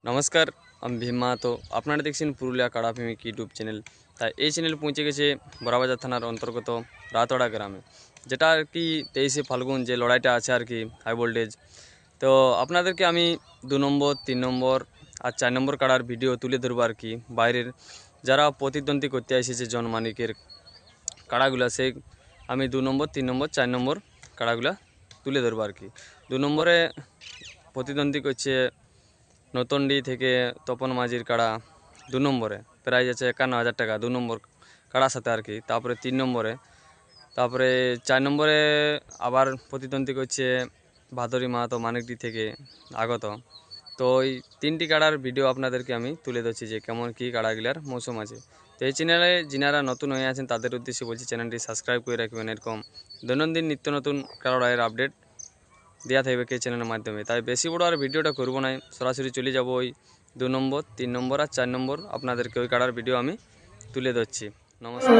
নমস্কার, আমি ভীমা। তো আপনারা দেখছেন পুরুলিয়া কাড়া প্রেমিক ইউটিউব চ্যানেল। তাই এই চ্যানেল পৌঁছে গেছে বড়াবাজার থানার অন্তর্গত রাতড়া গ্রামে, যেটা আর কি 23শে ফাল্গুন যে লড়াইটা আছে আর কি হাই ভোল্টেজ। তো আপনাদেরকে আমি 2 নম্বর 3 নম্বর আর 4 নম্বর কাড়ার ভিডিও তুলে ধরবো আর কি। বাইরের যারা প্রতিদ্বন্দ্বী করতে এসেছে জনমানিকের কাড়াগুলা, সেই আমি 2 নম্বর 3 নম্বর 4 নম্বর কাড়াগুলা তুলে ধরবো আর কি। 2 নম্বরে প্রতিদ্বন্দ্বী করছে নতুনডি থেকে তপন মাঝির কাড়া 2 নম্বরে, প্রাইজ আছে 51,000 টাকা 2 নম্বর কাড়ার সাথে আর কি। তারপরে 3 নম্বরে, তারপরে 4 নম্বরে আবার প্রতিদ্বন্দ্বী করছে ভাদরী মাহাতো মানিকডি থেকে আগত। তো ওই 3টি কাড়ার ভিডিও আপনাদেরকে আমি তুলে ধরছি যে কেমন কী কাড়াগুলার মৌসুম আছে। তো এই চ্যানেলে যিনারা নতুন হয়ে আছেন তাদের উদ্দেশ্যে বলছি, চ্যানেলটি সাবস্ক্রাইব করে রাখবেন। এরকম দৈনন্দিন নিত্য নতুন কাড়ার আপডেট দেওয়া থাকবে এই চ্যানেলের মাধ্যমে। তাই বেশি বড় আর ভিডিওটা করবো না, সরাসরি চলে যাব ওই 2 নম্বর 3 নম্বর আর 4 নম্বর আপনাদেরকে ওই কাড়ার ভিডিও আমি তুলে ধরছি। নমস্কার।